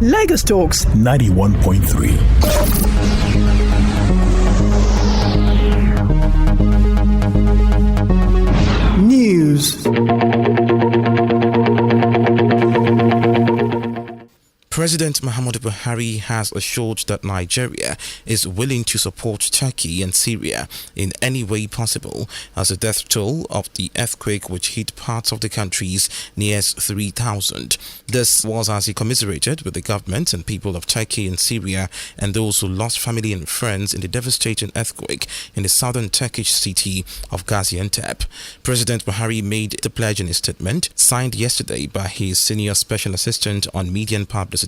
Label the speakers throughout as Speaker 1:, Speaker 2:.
Speaker 1: Lagos Talks
Speaker 2: 91.3.
Speaker 1: News.
Speaker 3: President Muhammadu Buhari has assured that Nigeria is willing to support Turkey and Syria in any way possible as the death toll of the earthquake which hit parts of the countries nears 3,000. This was as he commiserated with the government and people of Turkey and Syria and those who lost family and friends in the devastating earthquake in the southern Turkish city of Gaziantep. President Buhari made the pledge in a statement signed yesterday by his senior special assistant on media and publicity,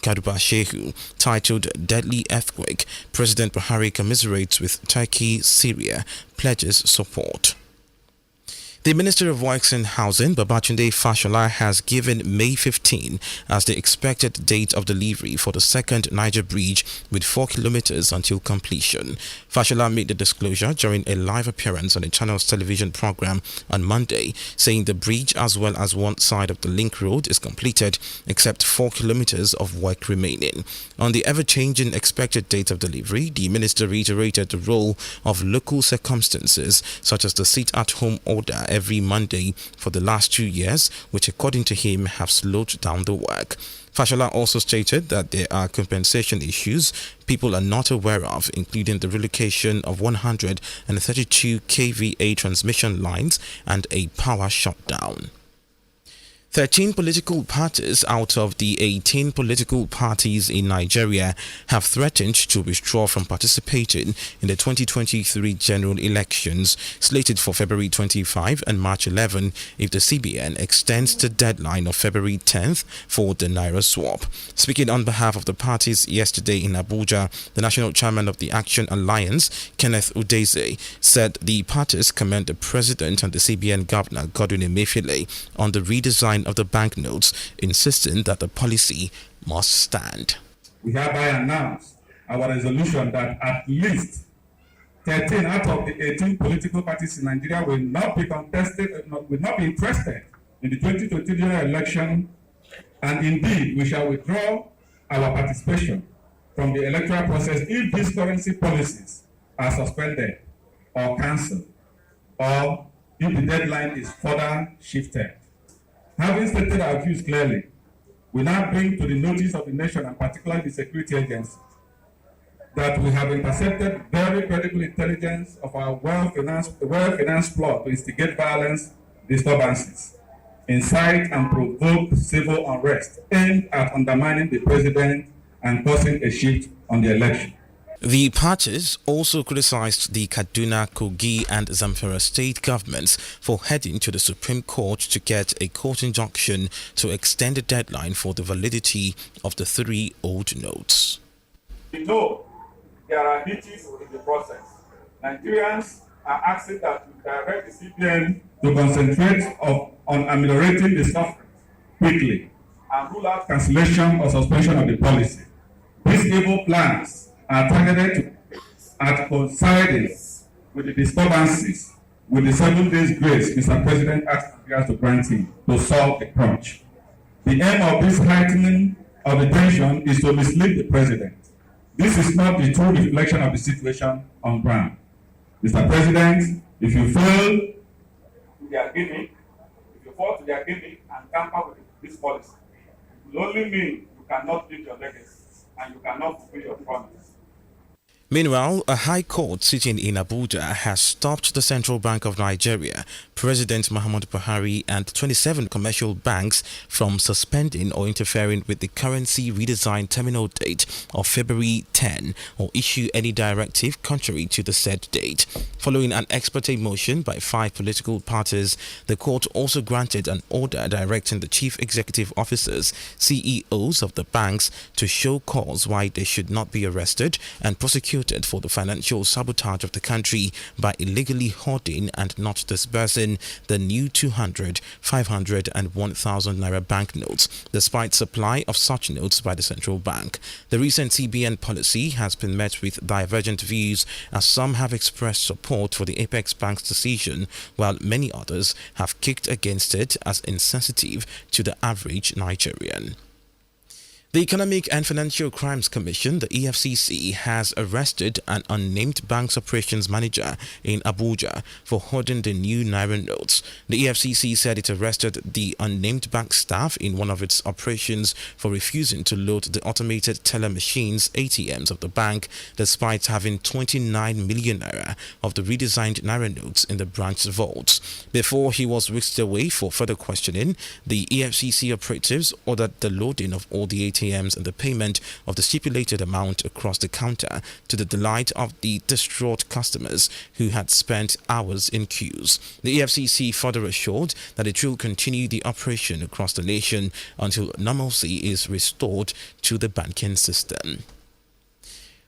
Speaker 3: Kaduba Shehu, titled Deadly Earthquake. President Buhari commiserates with Turkey, Syria, pledges support. The Minister of Works and Housing, Babachunde Fashola, has given May 15 as the expected date of delivery for the second Niger Bridge with 4 kilometers until completion. Fashola made the disclosure during a live appearance on the channel's television program on Monday, saying the bridge as well as one side of the link road is completed except 4 kilometers of work remaining. On the ever-changing expected date of delivery, the minister reiterated the role of local circumstances such as the sit-at-home order every Monday for the last 2 years, which according to him have slowed down the work. Fashola also stated that there are compensation issues people are not aware of, including the relocation of 132 kVA transmission lines and a power shutdown. 13 political parties out of the 18 political parties in Nigeria have threatened to withdraw from participating in the 2023 general elections slated for February 25 and March 11 if the CBN extends the deadline of February 10th for the Naira swap. Speaking on behalf of the parties yesterday in Abuja, the national chairman of the Action Alliance, Kenneth Udeze, said the parties commend the president and the CBN governor, Godwin Emefiele, on the redesign of the banknotes, insisting that the policy must stand.
Speaker 4: We hereby announce our resolution that at least 13 out of the 18 political parties in Nigeria will not be interested in the 2023 general election, and indeed we shall withdraw our participation from the electoral process if these currency policies are suspended or cancelled, or if the deadline is further shifted. Having stated our views clearly, we now bring to the notice of the nation, and particularly the security agencies, that we have intercepted very credible intelligence of our well-financed plot to instigate violence, disturbances, incite and provoke civil unrest aimed at undermining the president and causing a shift on the election.
Speaker 3: The parties also criticized the Kaduna, Kogi and Zamfara state governments for heading to the Supreme Court to get a court injunction to extend the deadline for the validity of the 3 old notes.
Speaker 4: We know there are hitches in the process. Nigerians are asking that we direct the CBN to concentrate on ameliorating the suffering quickly and rule out cancellation or suspension of the policy. These evil plans are targeted at coinciding with the disturbances with the 7 days grace Mr. President asked Nigerians to grant him to solve the crunch. The aim of this heightening of the tension is to mislead the president. This is not the true reflection of the situation on ground. Mr. President, if you fall to their gimmick and tamper with this policy, it will only mean you cannot build your legacy and you cannot fulfill your promise.
Speaker 3: Meanwhile, a high court sitting in Abuja has stopped the Central Bank of Nigeria, President Muhammadu Buhari and 27 commercial banks from suspending or interfering with the currency redesign terminal date of February 10 or issue any directive contrary to the said date. Following an ex parte motion by 5 political parties, the court also granted an order directing the chief executive officers, CEOs of the banks, to show cause why they should not be arrested and prosecuted for the financial sabotage of the country by illegally hoarding and not disbursing the new 200, 500 and 1,000 Naira banknotes, despite supply of such notes by the central bank. The recent CBN policy has been met with divergent views, as some have expressed support for the Apex Bank's decision, while many others have kicked against it as insensitive to the average Nigerian. The Economic and Financial Crimes Commission, the EFCC, has arrested an unnamed bank's operations manager in Abuja for hoarding the new Naira notes. The EFCC said it arrested the unnamed bank staff in one of its operations for refusing to load the automated teller machines ATMs of the bank, despite having 29 million Naira of the redesigned Naira notes in the branch vaults. Before he was whisked away for further questioning, the EFCC operatives ordered the loading of all the ATMs and the payment of the stipulated amount across the counter, to the delight of the distraught customers who had spent hours in queues. The EFCC further assured that it will continue the operation across the nation until normalcy is restored to the banking system.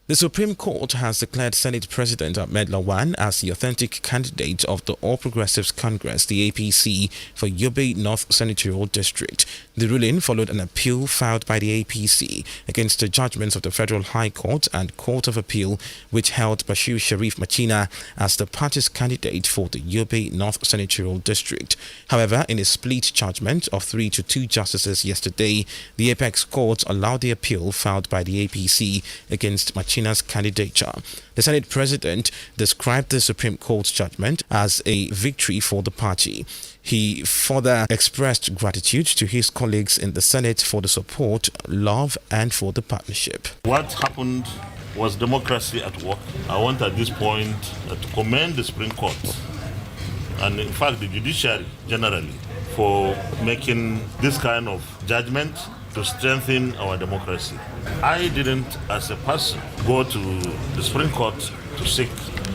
Speaker 3: The Supreme Court has declared Senate President Ahmad Lawan as the authentic candidate of the All Progressives Congress, the APC, for Yobe North Senatorial District. The ruling followed an appeal filed by the APC against the judgments of the Federal High Court and Court of Appeal, which held Bashir Sharif Machina as the party's candidate for the Yobe North Senatorial District. However, in a split judgment of 3-2 justices yesterday, the Apex Court allowed the appeal filed by the APC against Machina's candidature. The Senate President described the Supreme Court's judgment as a victory for the party. He further expressed gratitude to his colleagues in the Senate for the support, love, and for the partnership.
Speaker 2: What happened was democracy at work. I want at this point to commend the Supreme Court and in fact the judiciary generally for making this kind of judgment to strengthen our democracy. I didn't, as a person, go to the Supreme Court to seek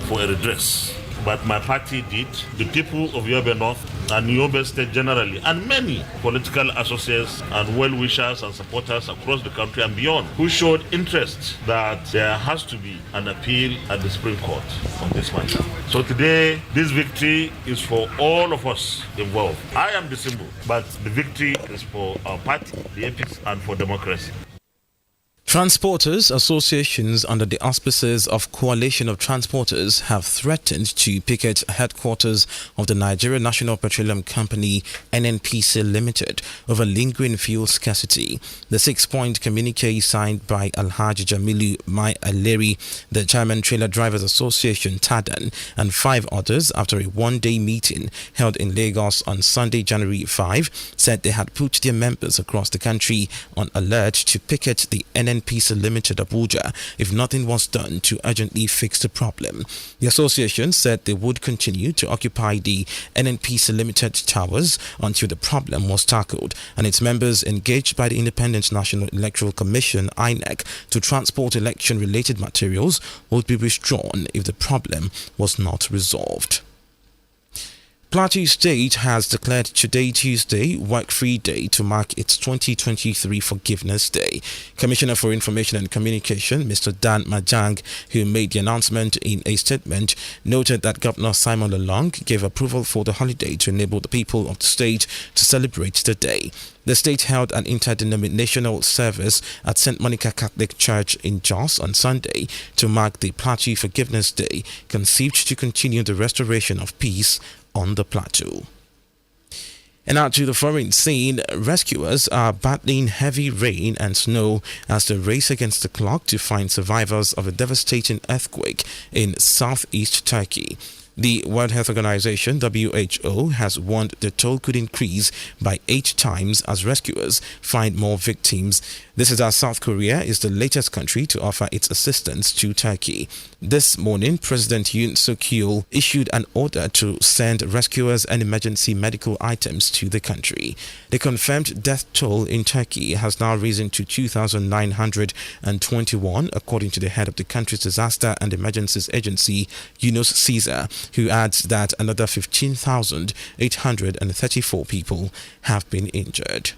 Speaker 2: for a redress, but my party did. The people of Yobe North and Yobe State generally, and many political associates and well-wishers and supporters across the country and beyond, who showed interest that there has to be an appeal at the Supreme Court on this matter. So today, this victory is for all of us involved. I am the symbol, but the victory is for our party, the APC, and for democracy.
Speaker 3: Transporters associations under the auspices of Coalition of Transporters have threatened to picket headquarters of the Nigeria National Petroleum Company (NNPC) Limited over lingering fuel scarcity. The 6-point communique signed by Alhaji Jamilu Mai Aleri, the Chairman Trailer Drivers Association (TADAN), and 5 others after a one-day meeting held in Lagos on Sunday, January 5, said they had put their members across the country on alert to picket the NNPC Limited Abuja if nothing was done to urgently fix the problem. The association said they would continue to occupy the NNPC Limited towers until the problem was tackled, and its members engaged by the Independent National Electoral Commission (INEC) to transport election-related materials would be withdrawn if the problem was not resolved. Plateau State has declared today, Tuesday, Work-Free Day to mark its 2023 Forgiveness Day. Commissioner for Information and Communication, Mr. Dan Majang, who made the announcement in a statement, noted that Governor Simon Lalong gave approval for the holiday to enable the people of the state to celebrate the day. The state held an interdenominational service at St. Monica Catholic Church in Jos on Sunday to mark the Plateau Forgiveness Day, conceived to continue the restoration of peace on the plateau. And out to the foreign scene, rescuers are battling heavy rain and snow as they race against the clock to find survivors of a devastating earthquake in southeast Turkey. The World Health Organization (WHO) has warned the toll could increase by 8 times as rescuers find more victims. This is as South Korea is the latest country to offer its assistance to Turkey. This morning, President Yoon Suk-yeol issued an order to send rescuers and emergency medical items to the country. The confirmed death toll in Turkey has now risen to 2,921, according to the head of the country's Disaster and Emergencies Agency, Yunus Caesar, who adds that another 15,834 people have been injured.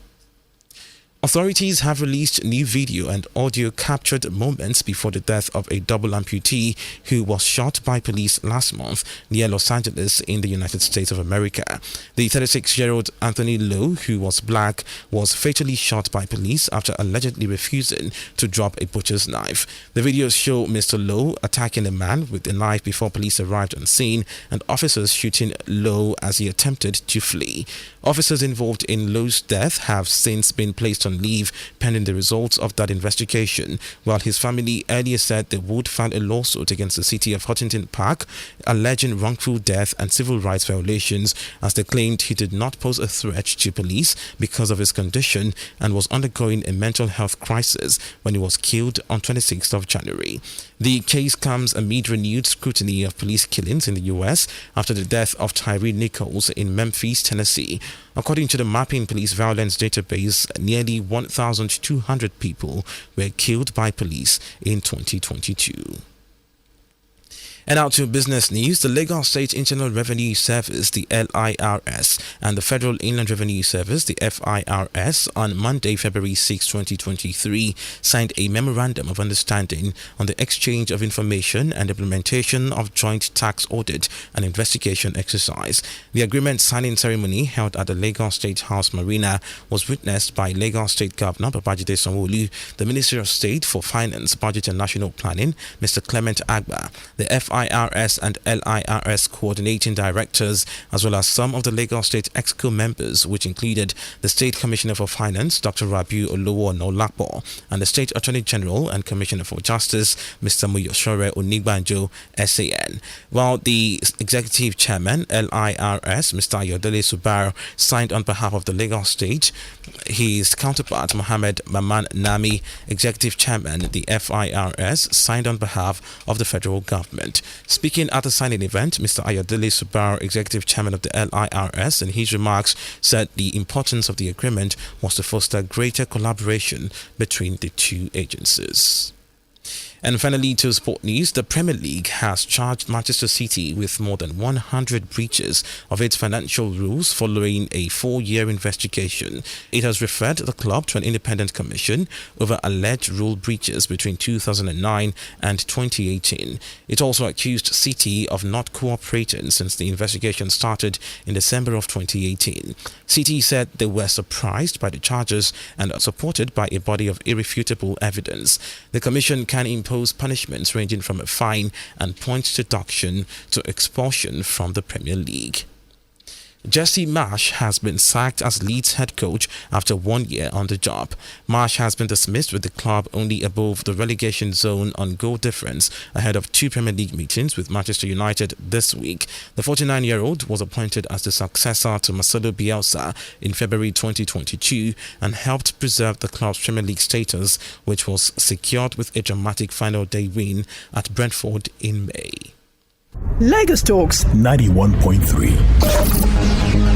Speaker 3: Authorities have released new video and audio captured moments before the death of a double amputee who was shot by police last month near Los Angeles in the United States of America. The 36-year-old Anthony Lowe, who was black, was fatally shot by police after allegedly refusing to drop a butcher's knife. The videos show Mr. Lowe attacking a man with a knife before police arrived on scene and officers shooting Lowe as he attempted to flee. Officers involved in Lowe's death have since been placed on on leave pending the results of that investigation, while his family earlier said they would file a lawsuit against the city of Huntington Park, alleging wrongful death and civil rights violations, as they claimed he did not pose a threat to police because of his condition and was undergoing a mental health crisis when he was killed on 26th of January. The case comes amid renewed scrutiny of police killings in the U.S. after the death of Tyree Nichols in Memphis, Tennessee. According to the Mapping Police Violence Database, nearly 1,200 people were killed by police in 2022. And out to business news, the Lagos State Internal Revenue Service, the LIRS, and the Federal Inland Revenue Service, the FIRS, on Monday, February 6, 2023, signed a Memorandum of Understanding on the exchange of information and implementation of joint tax audit and investigation exercise. The agreement signing ceremony held at the Lagos State House Marina was witnessed by Lagos State Governor Babajide Sanwo-Olu, the Minister of State for Finance, Budget and National Planning, Mr. Clement Agba, the FIRS and LIRS coordinating directors, as well as some of the Lagos State Exco members, which included the State Commissioner for Finance, Dr. Rabiu Olowo-Nolapo, and the State Attorney General and Commissioner for Justice, Mr. Muyosore Onigbanjo, SAN. While the Executive Chairman, LIRS, Mr. Ayodele Subar, signed on behalf of the Lagos State, his counterpart, Mohammed Maman Nami, Executive Chairman, the FIRS, signed on behalf of the federal government. Speaking at the signing event, Mr. Ayodele Subar, Executive Chairman of the LIRS, in his remarks said the importance of the agreement was to foster greater collaboration between the two agencies. And finally, to sport news, the Premier League has charged Manchester City with more than 100 breaches of its financial rules following a 4-year investigation. It has referred the club to an independent commission over alleged rule breaches between 2009 and 2018. It also accused City of not cooperating since the investigation started in December of 2018. City said they were surprised by the charges and are supported by a body of irrefutable evidence. The commission can impose punishments ranging from a fine and points deduction to expulsion from the Premier League. Jesse Marsh has been sacked as Leeds head coach after 1 year on the job. Marsh has been dismissed with the club only above the relegation zone on goal difference ahead of 2 Premier League meetings with Manchester United this week. The 49-year-old was appointed as the successor to Marcelo Bielsa in February 2022 and helped preserve the club's Premier League status, which was secured with a dramatic final day win at Brentford in May.
Speaker 1: Lagos Talks
Speaker 5: 91.3.